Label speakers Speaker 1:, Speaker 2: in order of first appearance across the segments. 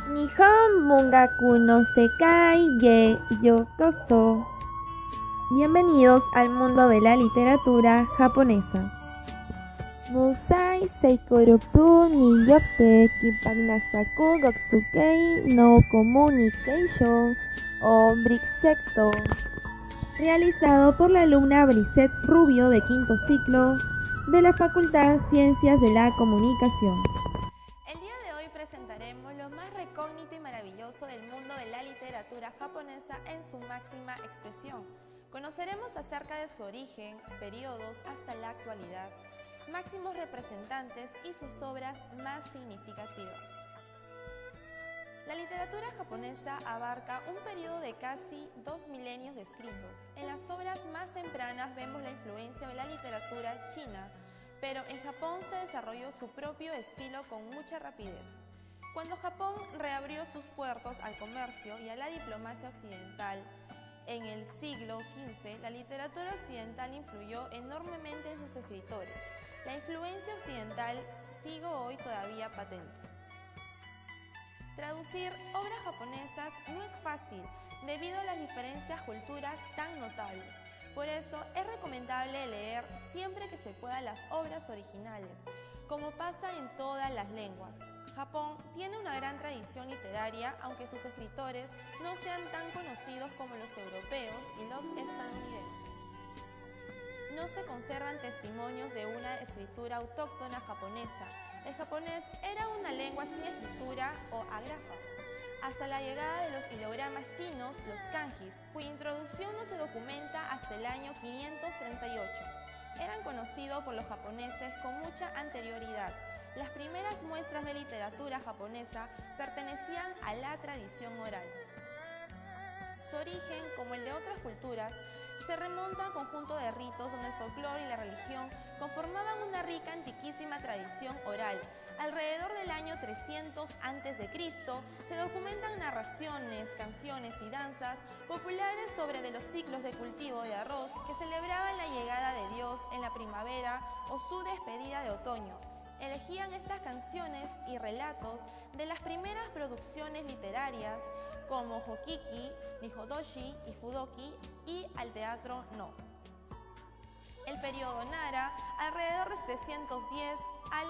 Speaker 1: Nihon Bungaku no Sekai ge Yokoso. Bienvenidos al mundo de la literatura japonesa. Musai Seikoruku ni Yokte Kippagnasaku Goksukei no Communication o Brixecto, realizado por la alumna Brisette Rubio de quinto ciclo de la Facultad Ciencias de la Comunicación.
Speaker 2: El día de hoy presentaremos lo más recógnito y maravilloso del mundo de la literatura japonesa en su máxima expresión. Conoceremos acerca de su origen, periodos hasta la actualidad, máximos representantes y sus obras más significativas. La literatura japonesa abarca un periodo de casi 2 milenios de escritos. En las obras más tempranas vemos la influencia de la literatura china, pero en Japón se desarrolló su propio estilo con mucha rapidez. Cuando Japón reabrió sus puertos al comercio y a la diplomacia occidental, en el siglo XV, la literatura occidental influyó enormemente en sus escritores. La influencia occidental sigue hoy todavía patente. Traducir obras japonesas no es fácil debido a las diferencias culturales tan notables. Por eso es recomendable leer siempre que se pueda las obras originales, como pasa en todas las lenguas. Japón tiene una gran tradición literaria, aunque sus escritores no sean tan conocidos como los europeos y los estadounidenses. No se conservan testimonios de una escritura autóctona japonesa. El japonés era una lengua sin escritura o ágrafa, hasta la llegada de los ideogramas chinos, los kanjis, cuya introducción no se documenta hasta el año 538. Eran conocidos por los japoneses con mucha anterioridad. Las primeras muestras de literatura japonesa pertenecían a la tradición oral. Su origen, como el de otras culturas, se remonta a un conjunto de ritos donde el folclore y la religión conformaban una rica antiquísima tradición oral. Alrededor del año 300 a.C. se documentan narraciones, canciones y danzas populares sobre de los ciclos de cultivo de arroz que celebraban la llegada de Dios en la primavera o su despedida de otoño. Elegían estas canciones y relatos de las primeras producciones literarias como Hokiki, Nihodoshi y Fudoki y al teatro No. El periodo Nara, alrededor de 710 al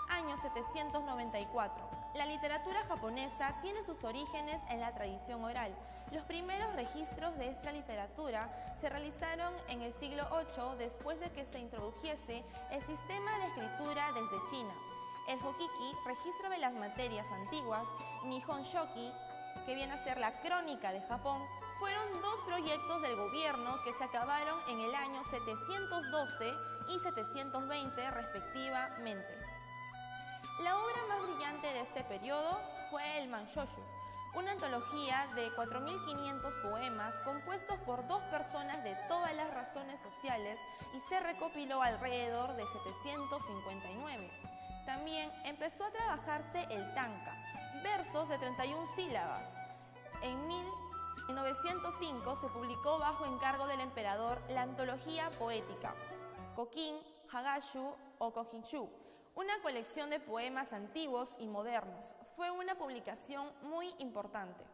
Speaker 2: año 794. La literatura japonesa tiene sus orígenes en la tradición oral. Los primeros registros de esta literatura se realizaron en el siglo VIII después de que se introdujese el sistema de escritura desde China. El Hokiki, registro de las materias antiguas, Nihon Shoki, que viene a ser la crónica de Japón, fueron dos proyectos del gobierno que se acabaron en el año 712 y 720 respectivamente. La obra más brillante de este periodo fue el Manshoshu, una antología de 4.500 poemas compuestos por dos personas de todas las razones sociales y se recopiló alrededor de 759. También empezó a trabajarse el tanka, versos de 31 sílabas. En 1905 se publicó bajo encargo del emperador la antología poética Kokin, Hagashu o Kokinshu, una colección de poemas antiguos y modernos. Fue una publicación muy importante.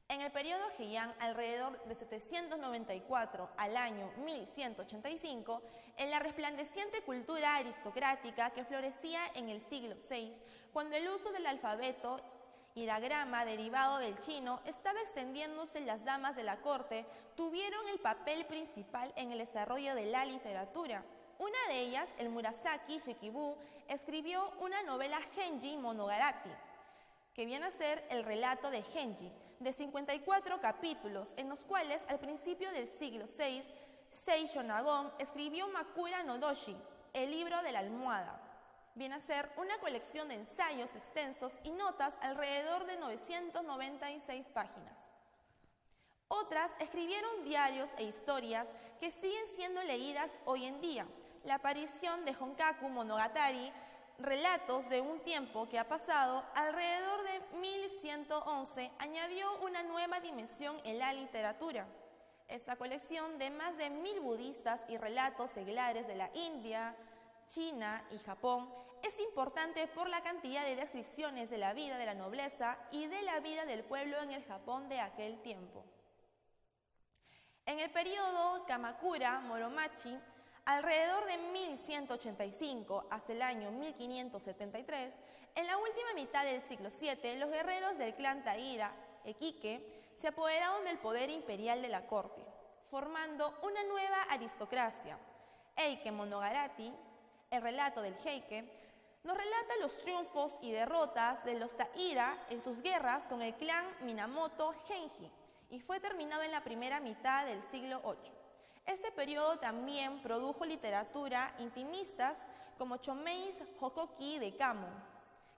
Speaker 2: En el periodo Heian, alrededor de 794 al año 1185, en la resplandeciente cultura aristocrática que florecía en el siglo VI, cuando el uso del alfabeto y la grama derivado del chino estaba extendiéndose, las damas de la corte tuvieron el papel principal en el desarrollo de la literatura. Una de ellas, el Murasaki Shikibu, escribió una novela Genji Monogatari, que viene a ser el relato de Genji, de 54 capítulos, en los cuales al principio del siglo VI, Sei Shonagon escribió Makura no Doshi, el libro de la almohada. Viene a ser una colección de ensayos extensos y notas alrededor de 996 páginas. Otras escribieron diarios e historias que siguen siendo leídas hoy en día. La aparición de Honkaku Monogatari, relatos de un tiempo que ha pasado, alrededor de 1111, añadió una nueva dimensión en la literatura. Esta colección de más de 1000 budistas y relatos seglares de la India, China y Japón es importante por la cantidad de descripciones de la vida de la nobleza y de la vida del pueblo en el Japón de aquel tiempo. En el periodo Kamakura Muromachi, alrededor de 1185 hasta el año 1573, en la última mitad del siglo VII, los guerreros del clan Taira, Ekike, se apoderaron del poder imperial de la corte, formando una nueva aristocracia. Eike Monogatari, el relato del Heike, nos relata los triunfos y derrotas de los Taira en sus guerras con el clan Minamoto Genji, y fue terminado en la primera mitad del siglo VIII. Este periodo también produjo literatura intimistas como Chomeis Hokoki de Kamo,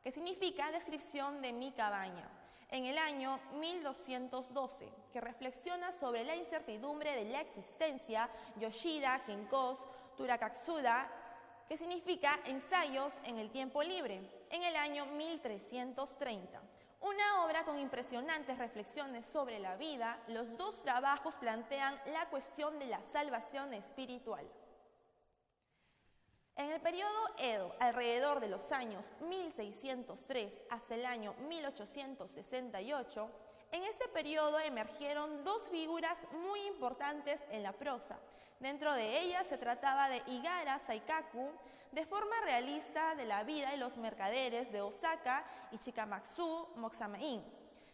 Speaker 2: que significa descripción de mi cabaña, en el año 1212, que reflexiona sobre la incertidumbre de la existencia Yoshida Kenkos Turakatsuda, que significa ensayos en el tiempo libre, en el año 1330. Una obra con impresionantes reflexiones sobre la vida. Los dos trabajos plantean la cuestión de la salvación espiritual. En el periodo Edo, alrededor de los años 1603 hasta el año 1868, en este periodo emergieron dos figuras muy importantes en la prosa. Dentro de ellas se trataba de Igara Saikaku, de forma realista de la vida de los mercaderes de Osaka, y Chikamatsu Moxamain,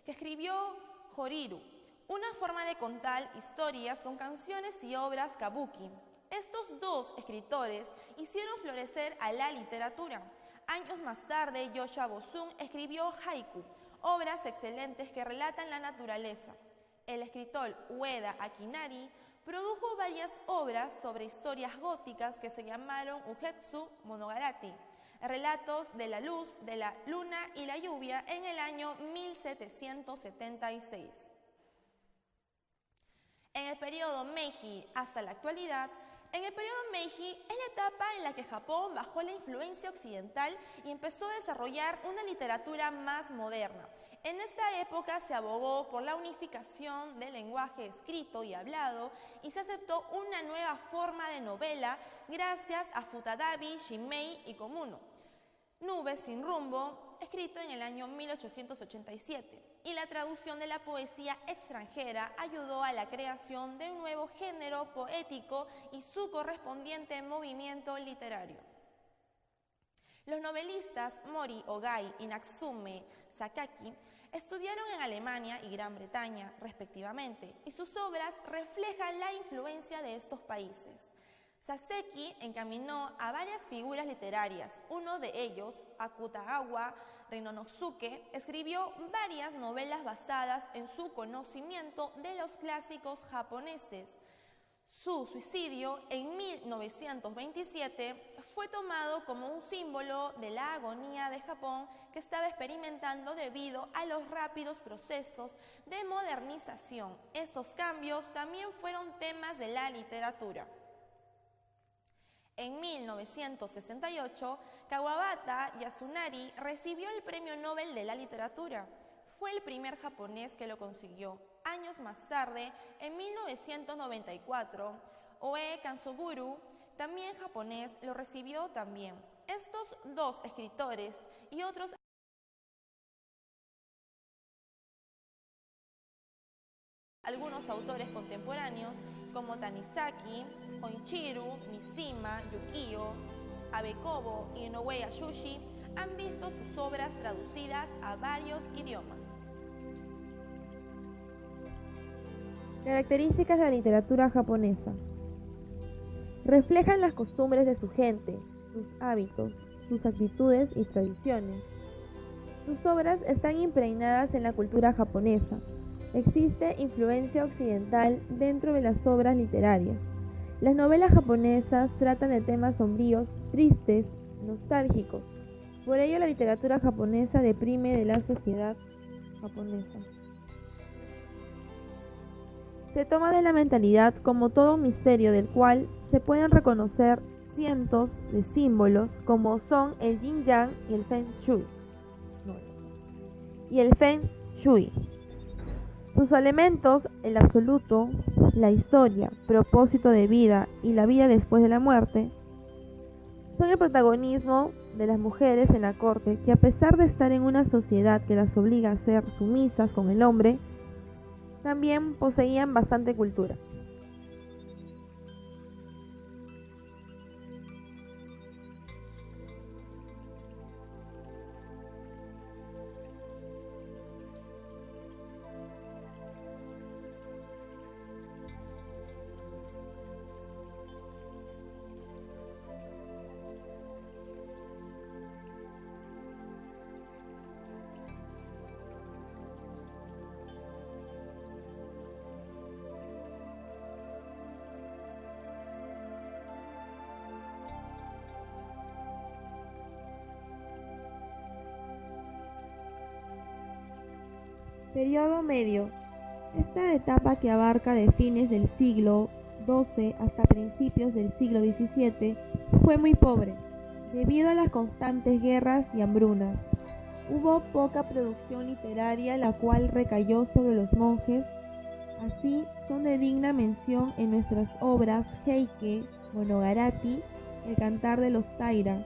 Speaker 2: que escribió Horiru, una forma de contar historias con canciones y obras kabuki. Estos dos escritores hicieron florecer a la literatura. Años más tarde, Yosha Bosun escribió haiku, obras excelentes que relatan la naturaleza. El escritor Ueda Akinari produjo varias obras sobre historias góticas que se llamaron Ugetsu Monogatari, relatos de la luz, de la luna y la lluvia, en el año 1776. En el periodo Meiji hasta la actualidad, en el periodo Meiji es la etapa en la que Japón bajó la influencia occidental y empezó a desarrollar una literatura más moderna. En esta época se abogó por la unificación del lenguaje escrito y hablado y se aceptó una nueva forma de novela gracias a Futadabi, Shimmei y Komuno. Nubes sin rumbo, escrito en el año 1887, y la traducción de la poesía extranjera ayudó a la creación de un nuevo género poético y su correspondiente movimiento literario. Los novelistas Mori Ogai y Natsume Sakaki estudiaron en Alemania y Gran Bretaña, respectivamente, y sus obras reflejan la influencia de estos países. Saseki encaminó a varias figuras literarias. Uno de ellos, Akutagawa Rinonosuke, escribió varias novelas basadas en su conocimiento de los clásicos japoneses. Su suicidio en 1927 fue tomado como un símbolo de la agonía de Japón que estaba experimentando debido a los rápidos procesos de modernización. Estos cambios también fueron temas de la literatura. En 1968, Kawabata Yasunari recibió el Premio Nobel de la Literatura. Fue el primer japonés que lo consiguió. Años más tarde, en 1994, Oe Kanzoguru, también japonés, lo recibió también. Estos dos escritores y otros algunos autores contemporáneos como Tanizaki, Hoichiru, Mishima, Yukio, Abekobo y Inoue Yasushi han visto sus obras traducidas a varios idiomas.
Speaker 1: Características de la literatura japonesa. Reflejan las costumbres de su gente, sus hábitos, sus actitudes y tradiciones. Sus obras están impregnadas en la cultura japonesa. Existe influencia occidental dentro de las obras literarias. Las novelas japonesas tratan de temas sombríos, tristes, nostálgicos. Por ello, la literatura japonesa deprime de la sociedad japonesa. Se toma de la mentalidad como todo un misterio del cual se pueden reconocer cientos de símbolos como son el yin-yang y el feng shui. Sus elementos, el absoluto, la historia, propósito de vida y la vida después de la muerte, son el protagonismo de las mujeres en la corte, que a pesar de estar en una sociedad que las obliga a ser sumisas con el hombre, también poseían bastante cultura. Periodo medio. Esta etapa, que abarca de fines del siglo XII hasta principios del siglo XVII, fue muy pobre, debido a las constantes guerras y hambrunas. Hubo poca producción literaria, la cual recayó sobre los monjes. Así son de digna mención en nuestras obras Heike Monogatari, El cantar de los Taira,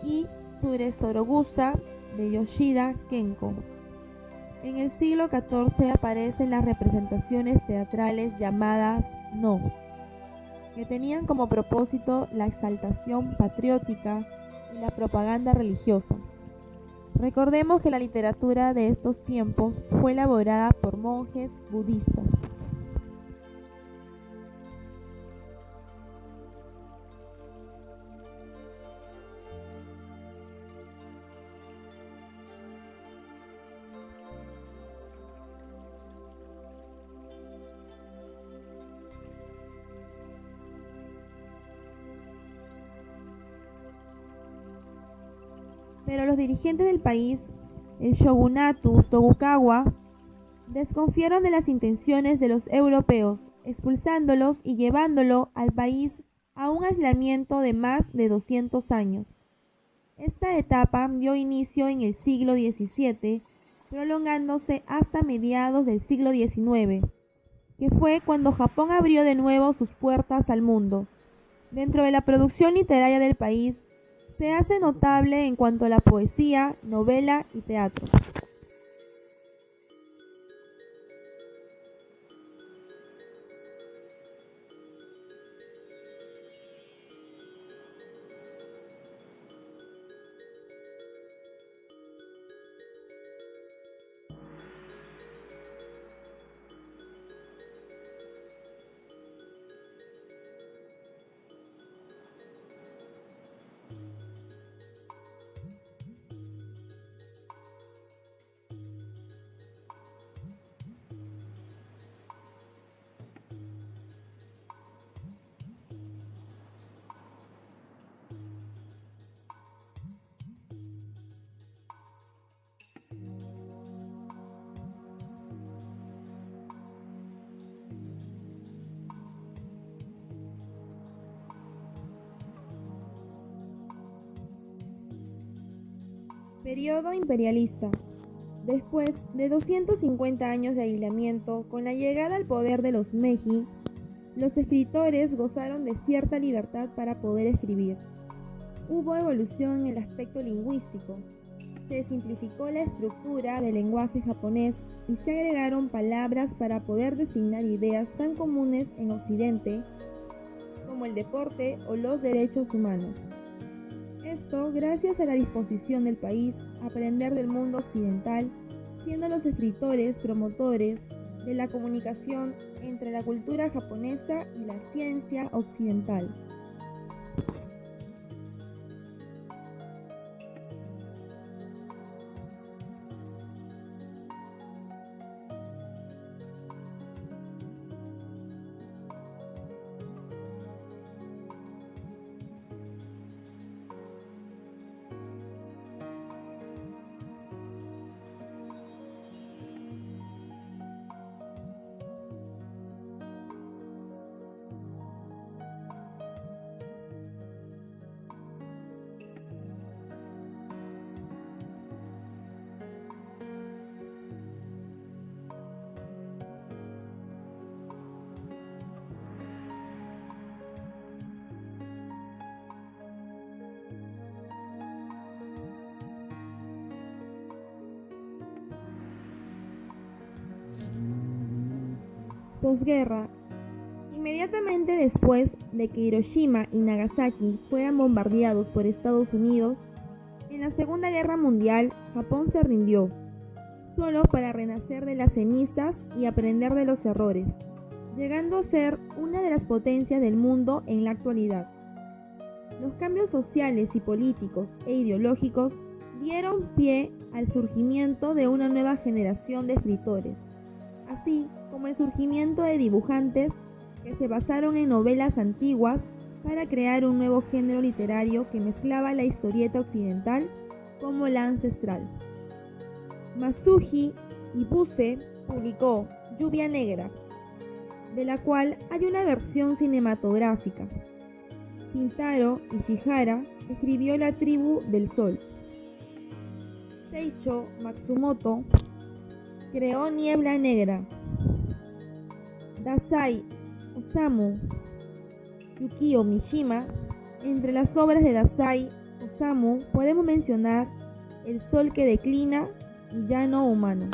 Speaker 1: y Sure-Sorogusa de Yoshida Kenko. En el siglo XIV aparecen las representaciones teatrales llamadas No, que tenían como propósito la exaltación patriótica y la propaganda religiosa. Recordemos que la literatura de estos tiempos fue elaborada por monjes budistas. Pero los dirigentes del país, el shogunato Tokugawa, desconfiaron de las intenciones de los europeos, expulsándolos y llevándolo al país a un aislamiento de más de 200 años. Esta etapa dio inicio en el siglo XVII, prolongándose hasta mediados del siglo XIX, que fue cuando Japón abrió de nuevo sus puertas al mundo. Dentro de la producción literaria del país, se hace notable en cuanto a la poesía, novela y teatro. Periodo imperialista. Después de 250 años de aislamiento, con la llegada al poder de los Meiji, los escritores gozaron de cierta libertad para poder escribir. Hubo evolución en el aspecto lingüístico. Se simplificó la estructura del lenguaje japonés y se agregaron palabras para poder designar ideas tan comunes en Occidente como el deporte o los derechos humanos. Esto gracias a la disposición del país a aprender del mundo occidental, siendo los escritores promotores de la comunicación entre la cultura japonesa y la ciencia occidental. Posguerra. Inmediatamente después de que Hiroshima y Nagasaki fueran bombardeados por Estados Unidos, en la Segunda Guerra Mundial, Japón se rindió, solo para renacer de las cenizas y aprender de los errores, llegando a ser una de las potencias del mundo en la actualidad. Los cambios sociales y políticos e ideológicos dieron pie al surgimiento de una nueva generación de escritores, así como el surgimiento de dibujantes que se basaron en novelas antiguas para crear un nuevo género literario que mezclaba la historieta occidental como la ancestral. Masuji Ibuse publicó Lluvia Negra, de la cual hay una versión cinematográfica. Shintaro Ishihara escribió La Tribu del Sol. Seicho Matsumoto creó Niebla Negra. Dazai Osamu, Yukio Mishima. Entre las obras de Dazai Osamu podemos mencionar El Sol que declina y Llano Humano.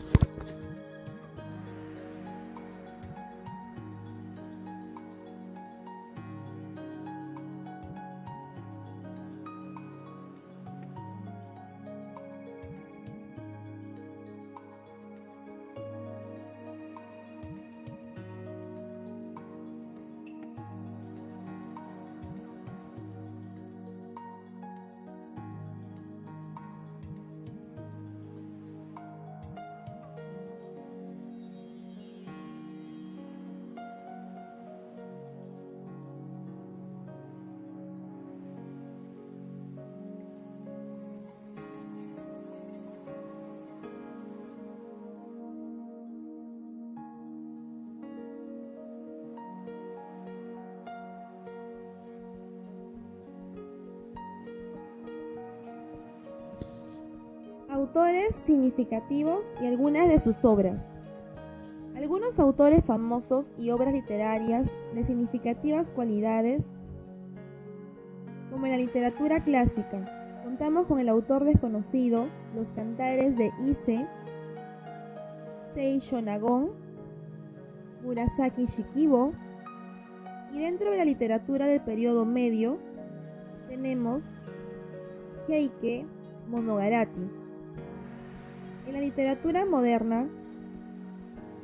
Speaker 1: Autores significativos y algunas de sus obras. Algunos autores famosos y obras literarias de significativas cualidades, como en la literatura clásica, contamos con el autor desconocido, Los Cantares de Ise, Sei Shonagon, Murasaki Shikibu, y dentro de la literatura del periodo medio tenemos Heike Monogatari. En la literatura moderna,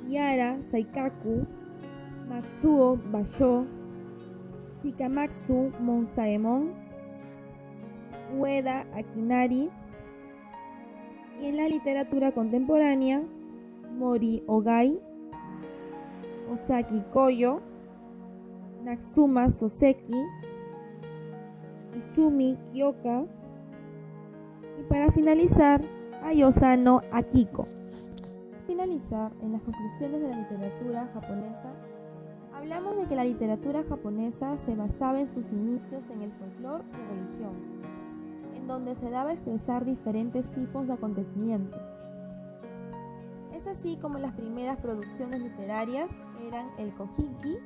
Speaker 1: Yara Saikaku, Matsuo Basho, Shikamatsu Monsaemon, Ueda Akinari, y en la literatura contemporánea, Mori Ogai, Osaki Koyo, Natsuma Soseki, Izumi Kyoka, y para finalizar, Ayosano Akiko. Finalizar en las conclusiones de la literatura japonesa, hablamos de que la literatura japonesa se basaba en sus inicios en el folclore y religión, en donde se daba a expresar diferentes tipos de acontecimientos. Es así como las primeras producciones literarias eran el Kojiki,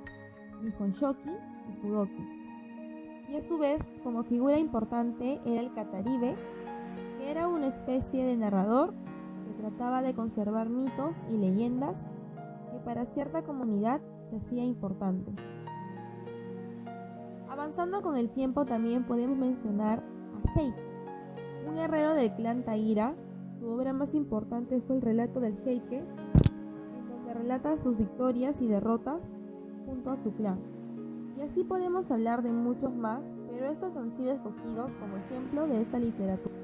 Speaker 1: Nihonshoki y Fudoki. Y a su vez, como figura importante era el Kataribe, que era una especie de narrador que trataba de conservar mitos y leyendas que para cierta comunidad se hacía importante. Avanzando con el tiempo también podemos mencionar a Heike, un guerrero del clan Taira. Su obra más importante fue el relato del Heike, en donde relata sus victorias y derrotas junto a su clan. Y así podemos hablar de muchos más, pero estos han sido escogidos como ejemplo de esta literatura.